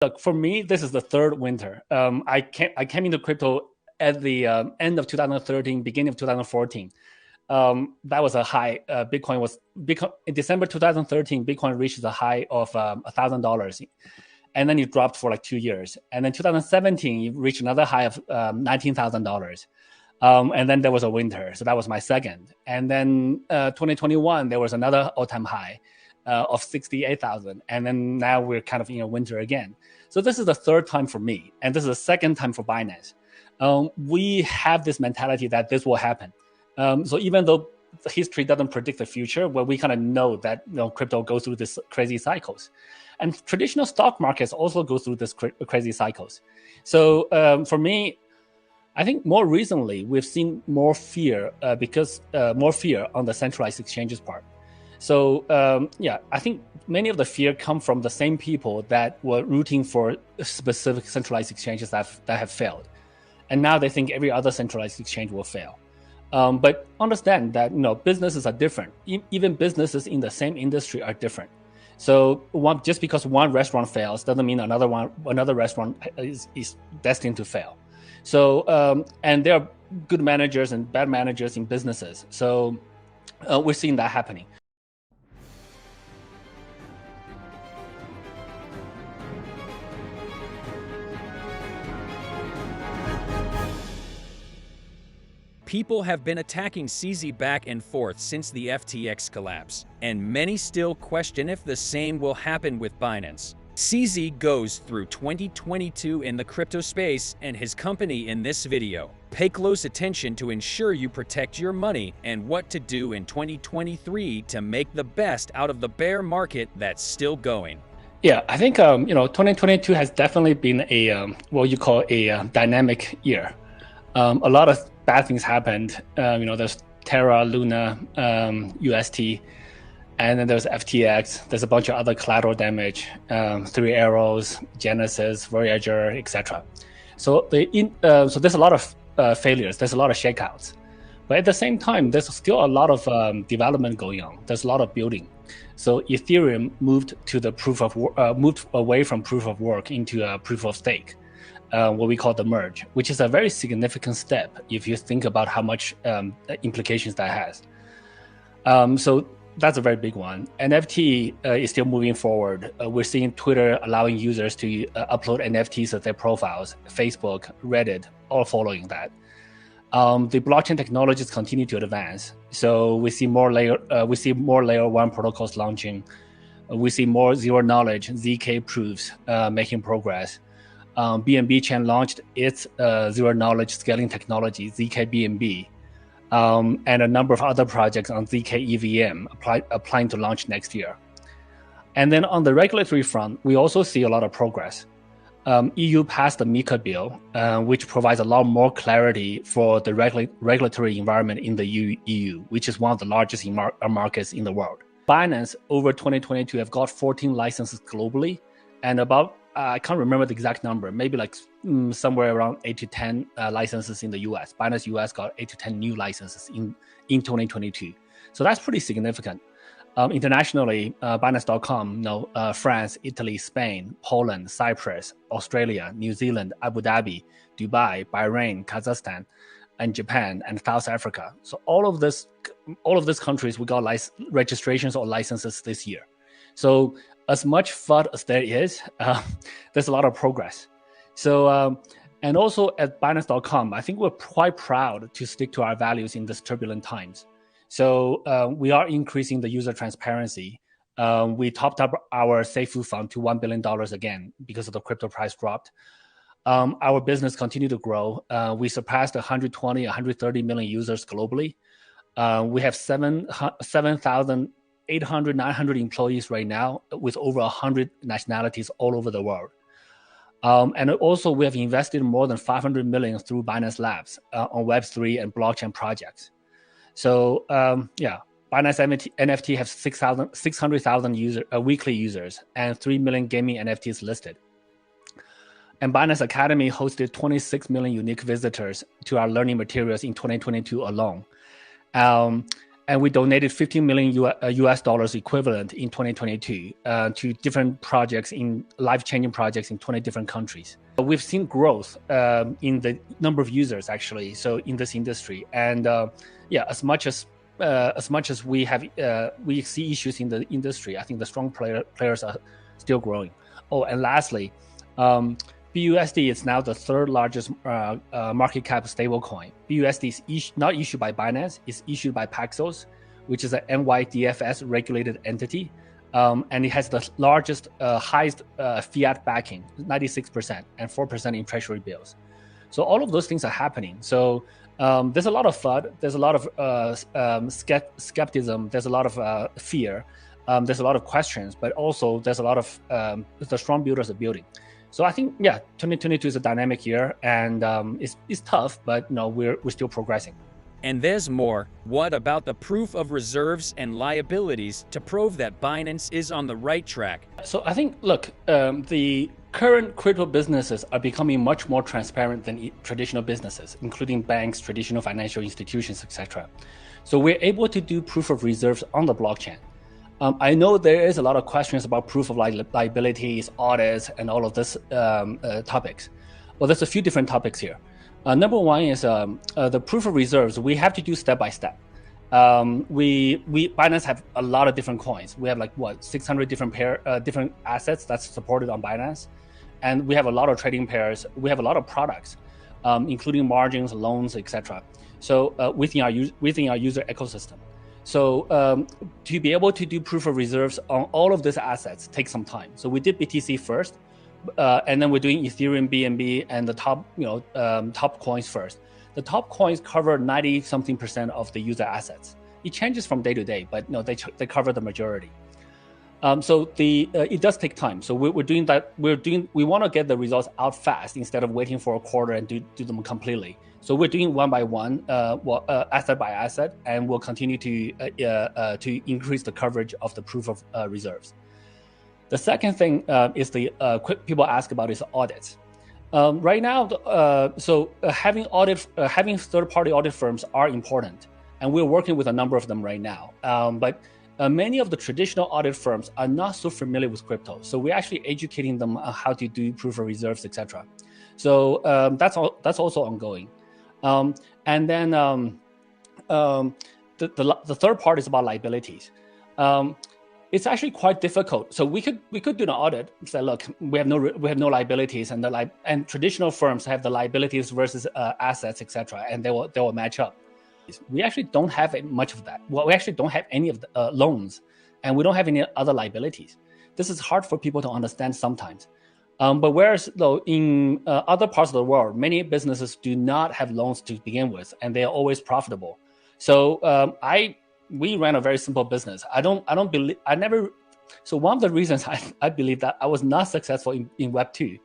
look, for me, this is the third winter. I came into crypto at the end of 2013, beginning of 2014. That was a high. Bitcoin in December 2013. Bitcoin reached the high of $1,000, and then it dropped for like 2 years. And then 2017, it reached another high of $19,000. And then there was a winter, so that was my second. And then 2021, there was another all-time high of 68,000, and then now we're kind of in a winter again. So this is the third time for me, and this is the second time for Binance. We have this mentality that this will happen. So even though the history doesn't predict the future, well, we kind of know that crypto goes through this crazy cycles, and traditional stock markets also go through this crazy cycles. So for me, I think more recently we've seen more fear because more fear on the centralized exchanges part. So I think many of the fear come from the same people that were rooting for specific centralized exchanges that have failed, and now they think every other centralized exchange will fail. But understand that businesses are different. Even businesses in the same industry are different. So just because one restaurant fails doesn't mean another restaurant is destined to fail. So and there are good managers and bad managers in businesses. So we're seeing that happening. People have been attacking CZ back and forth since the FTX collapse, and many still question if the same will happen with Binance. CZ goes through 2022 in the crypto space and his company in this video. Pay close attention to ensure you protect your money and what to do in 2023 to make the best out of the bear market that's still going. Yeah, I think 2022 has definitely been what you call a dynamic year. A lot of bad things happened. There's Terra, Luna, UST, and then there's FTX. There's a bunch of other collateral damage, Three Arrows, Genesis, Voyager, etc. So there's a lot of failures. There's a lot of shakeouts. But at the same time, there's still a lot of development going on. There's a lot of building. So Ethereum moved away from proof of work into a proof of stake. What we call the merge, which is a very significant step if you think about how much implications that has. So that's a very big one. NFT is still moving forward. We're seeing Twitter allowing users to upload NFTs of their profiles, Facebook, Reddit, all following that. The blockchain technologies continue to advance. So we see more layer one protocols launching. We see more zero knowledge ZK proofs making progress. BNB Chain launched its zero knowledge scaling technology, ZK-BNB, and a number of other projects on ZK EVM applying to launch next year. And then on the regulatory front, we also see a lot of progress. EU passed the MiCA bill, which provides a lot more clarity for the regulatory environment in the EU, which is one of the largest markets in the world. Binance over 2022 have got 14 licenses globally, and about I can't remember the exact number, maybe like somewhere around 8 to 10 licenses in the US. Binance US got 8 to 10 new licenses in 2022. So that's pretty significant. Internationally, Binance.com, France, Italy, Spain, Poland, Cyprus, Australia, New Zealand, Abu Dhabi, Dubai, Bahrain, Kazakhstan, and Japan, and South Africa. So all of these countries, we got registrations or licenses this year. So as much FUD as there is, there's a lot of progress. So, and also at Binance.com, I think we're quite proud to stick to our values in these turbulent times. So we are increasing the user transparency. We topped up our Seifu fund to $1 billion again because of the crypto price dropped. Our business continued to grow. We surpassed 130 million users globally. We have 7,800, 900 employees right now with over 100 nationalities all over the world. And also we have invested more than 500 million through Binance Labs on Web3 and blockchain projects. So Binance NFT has 600,000 weekly users and 3 million gaming NFTs listed. And Binance Academy hosted 26 million unique visitors to our learning materials in 2022 alone. and we donated 15 million US dollars equivalent in 2022 to different projects, in life-changing projects in 20 different countries. We've seen growth in the number of users actually, so in this industry, and yeah, as much as we have we see issues in the industry, I think the strong players are still growing. Oh, and lastly, BUSD is now the third largest market cap stablecoin. BUSD is not issued by Binance; it's issued by Paxos, which is an NYDFS regulated entity, and it has the largest, highest fiat backing, 96%, and 4% in treasury bills. So all of those things are happening. So there's a lot of FUD, there's a lot of skepticism, there's a lot of fear, there's a lot of questions, but also there's a lot of the strong builders are building. So I think, yeah, 2022 is a dynamic year, and it's tough, but no, we're still progressing. And there's more. What about the proof of reserves and liabilities to prove that Binance is on the right track? So I think, look, the current crypto businesses are becoming much more transparent than traditional businesses, including banks, traditional financial institutions, etc. So we're able to do proof of reserves on the blockchain. I know there is a lot of questions about proof of liabilities, audits, and all of this topics. Well, there's a few different topics here. Number one is the proof of reserves. We have to do step by step. Binance have a lot of different coins. We have like 600 different assets that's supported on Binance, and we have a lot of trading pairs. We have a lot of products, including margins, loans, etc. So within our user ecosystem. So to be able to do proof of reserves on all of these assets takes some time. So we did BTC first, and then we're doing Ethereum, BNB, and the top coins first. The top coins cover 90-something% of the user assets. It changes from day to day, but no, they cover the majority. So it does take time. So we're doing that. We want to get the results out fast instead of waiting for a quarter and do them completely. So we're doing one by one, asset by asset, and we'll continue to increase the coverage of the proof of reserves. The second thing is people ask about is audits. Right now, having third-party audit firms are important, and we're working with a number of them right now. But many of the traditional audit firms are not so familiar with crypto, so we're actually educating them on how to do proof of reserves, etc. So that's also ongoing. And then the third part is about liabilities. It's actually quite difficult. So we could do an audit, say, look, we have no liabilities, and traditional firms have the liabilities versus assets, etc., and they will match up. We actually don't have much of that. Well, we actually don't have any of the loans, and we don't have any other liabilities. This is hard for people to understand sometimes. But whereas though in other parts of the world, many businesses do not have loans to begin with, and they are always profitable. So we ran a very simple business. So one of the reasons I believe that I was not successful in Web 2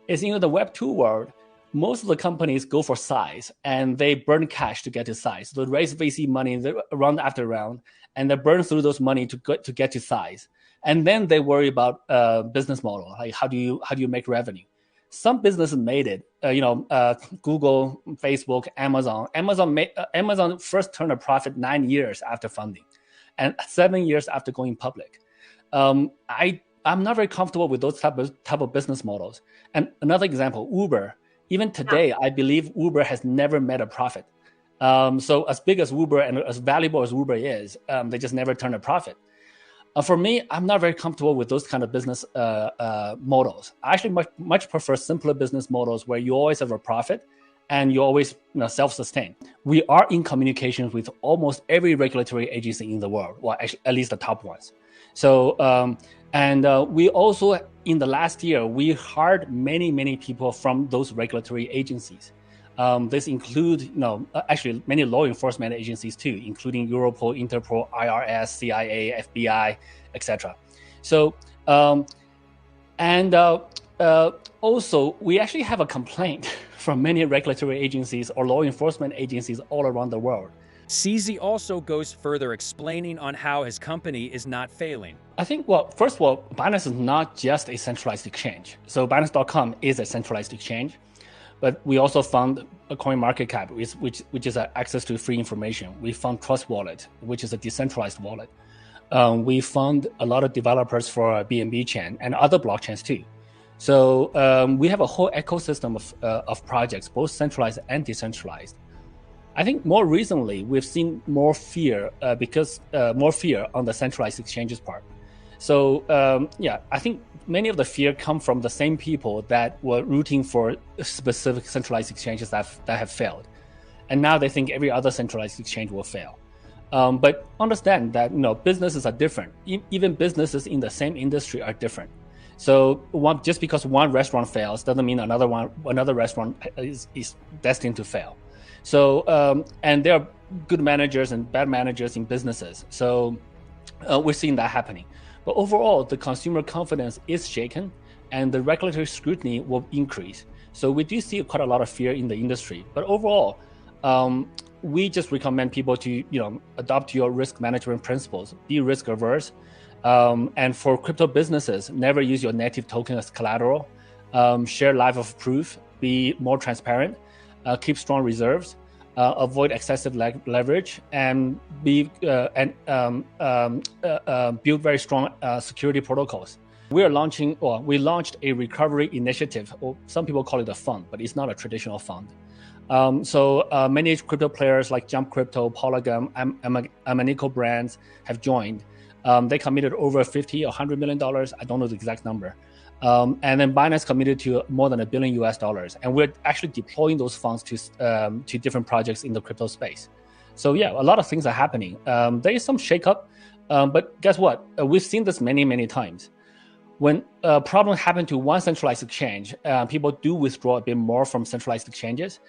is, the Web 2 world, most of the companies go for size, and they burn cash to get to size. So they raise VC money round after round, and they burn through those money to get to size. And then they worry about business model, like how do you make revenue? Some businesses made it. Google, Facebook, Amazon. Amazon first turned a profit 9 years after funding, and 7 years after going public. I'm not very comfortable with those type of business models. And another example, Uber. Even today, I believe Uber has never made a profit. So as big as Uber and as valuable as Uber is, they just never turn a profit. For me, I'm not very comfortable with those kind of business models. I actually much prefer simpler business models where you always have a profit and you always self-sustain. We are in communications with almost every regulatory agency in the world, well, actually, at least the top ones. So, we also, in the last year, we hired many people from those regulatory agencies. This include, actually many law enforcement agencies too, including Europol, Interpol, IRS, CIA, FBI, etc. So, also, we actually have a complaint from many regulatory agencies or law enforcement agencies all around the world. CZ also goes further, explaining on how his company is not failing. I think, first of all, Binance is not just a centralized exchange. So Binance.com is a centralized exchange. But we also found a CoinMarketCap, which is access to free information. We found Trust Wallet, which is a decentralized wallet. We found a lot of developers for BNB chain and other blockchains too. So we have a whole ecosystem of projects, both centralized and decentralized. I think more recently we've seen more fear because more fear on the centralized exchanges part. So yeah, I think many of the fear come from the same people that were rooting for specific centralized exchanges that have failed, and now they think every other centralized exchange will fail. But understand that businesses are different. Even businesses in the same industry are different. So just because one restaurant fails doesn't mean another restaurant is destined to fail. So and there are good managers and bad managers in businesses. So we're seeing that happening. But overall, the consumer confidence is shaken, and the regulatory scrutiny will increase. So we do see quite a lot of fear in the industry. But overall, we just recommend people to adopt your risk management principles, be risk averse. And for crypto businesses, never use your native token as collateral. Share life of proof. Be more transparent. Keep strong reserves. Avoid excessive leverage, and build very strong security protocols. We launched a recovery initiative, or some people call it a fund, but it's not a traditional fund. So many crypto players like Jump Crypto, Polygon, Amanico brands have joined. They committed over $50 or $100 million. I don't know the exact number. And then Binance committed to more than $1 billion US, and we're actually deploying those funds to different projects in the crypto space. So yeah, a lot of things are happening. There is some shakeup, but guess what? We've seen this many times. When a problem happens to one centralized exchange, people do withdraw a bit more from centralized exchanges.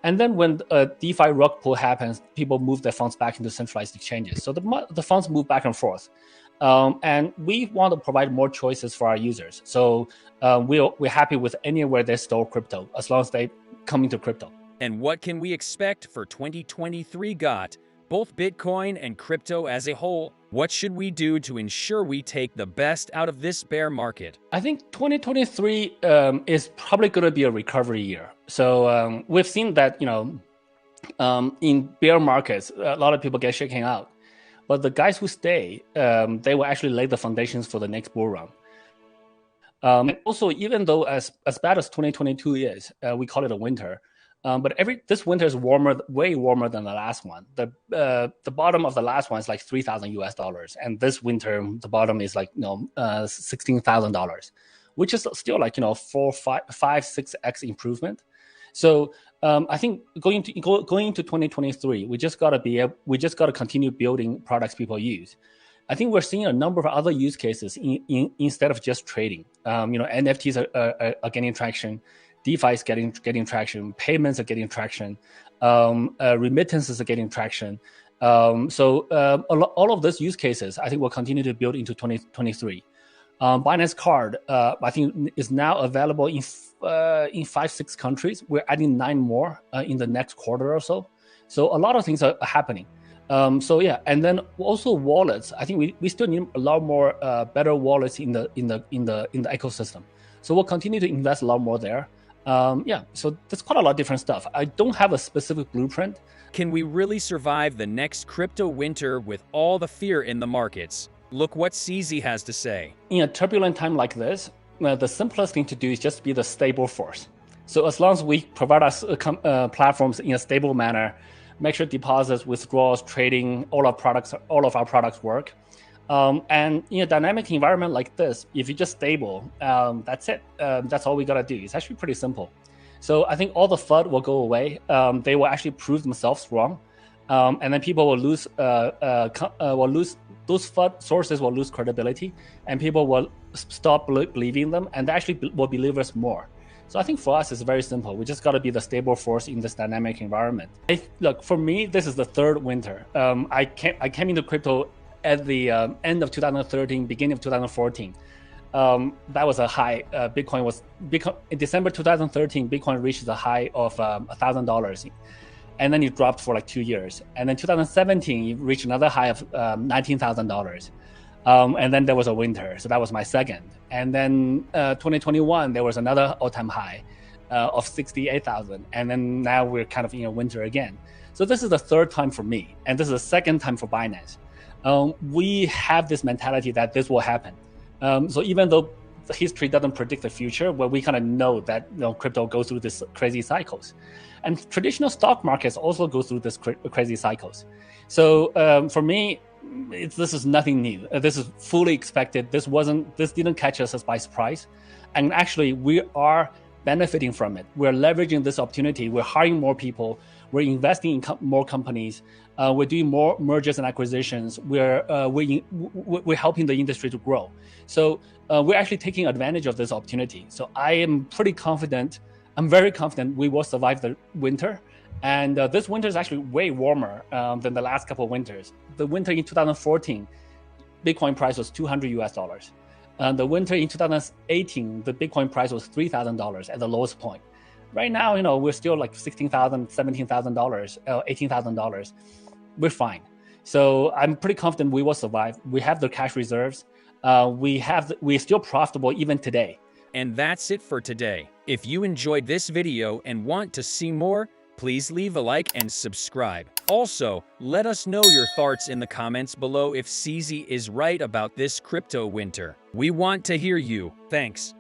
And then when a DeFi rug pull happens, people move their funds back into centralized exchanges. So the funds move back and forth. And we want to provide more choices for our users. So we're happy with anywhere they store crypto, as long as they come into crypto. And what can we expect for 2023, Got? Both Bitcoin and crypto as a whole, what should we do to ensure we take the best out of this bear market? I think 2023 is probably going to be a recovery year. So we've seen that, in bear markets, a lot of people get shaken out. But the guys who stay, they will actually lay the foundations for the next bull run. And also, even though as bad as 2022 is, we call it a winter. But this winter is way warmer than the last one. The bottom of the last one is like $3,000 US, and this winter the bottom is like $16,000, which is still like 5-6x improvement. So I think going into 2023, we just gotta continue building products people use. I think we're seeing a number of other use cases instead of just trading. NFTs are getting traction. DeFi is getting traction. Payments are getting traction. Remittances are getting traction. So all of those use cases, I think, will continue to build into 2023. Binance Card, I think, is now available in 5-6 countries. We're adding 9 more in the next quarter or so. So a lot of things are happening. So yeah, and then also wallets. I think we still need a lot more better wallets in the ecosystem. So we'll continue to invest a lot more there. Yeah, so there's quite a lot of different stuff. I don't have a specific blueprint. Can we really survive the next crypto winter with all the fear in the markets? Look what CZ has to say. In a turbulent time like this, the simplest thing to do is just be the stable force. So as long as we provide us platforms in a stable manner, make sure deposits, withdrawals, trading, all of our products work. And in a dynamic environment like this, if you're just stable, that's it. That's all we gotta do. It's actually pretty simple. So I think all the FUD will go away. They will actually prove themselves wrong, and then people will lose. Those FUD sources will lose credibility, and people will stop believing them, and they actually will believe us more. So I think for us, it's very simple. We just got to be the stable force in this dynamic environment. Look, for me, this is the third winter. I came into crypto at the end of 2013, beginning of 2014. That was a high. Bitcoin in December 2013. Bitcoin reached the high of $1,000, and then it dropped for like 2 years. And then 2017, it reached another high of $19,000. And then there was a winter, so that was my second. And then 2021, there was another all-time high. of 68,000, and then now we're kind of in a winter again. So this is the third time for me, and this is the second time for Binance. We have this mentality that this will happen. So even though the history doesn't predict the future, well, we kind of know that crypto goes through these crazy cycles, and traditional stock markets also go through this crazy cycles. So for me, this is nothing new. This is fully expected. This didn't catch us by surprise, and actually we are benefiting from it. We're leveraging this opportunity. We're hiring more people. We're investing in more companies. We're doing more mergers and acquisitions. We're helping the industry to grow. So we're actually taking advantage of this opportunity. So I am pretty confident. I'm very confident we will survive the winter. And this winter is actually way warmer than the last couple of winters. The winter in 2014, Bitcoin price was $200. The winter in 2018, the Bitcoin price was $3,000 at the lowest point. Right now, we're still like $16,000, $17,000, $18,000. We're fine. So I'm pretty confident we will survive. We have the cash reserves. We're still profitable even today. And that's it for today. If you enjoyed this video and want to see more, please leave a like and subscribe. Also, let us know your thoughts in the comments below if CZ is right about this crypto winter. We want to hear you. Thanks.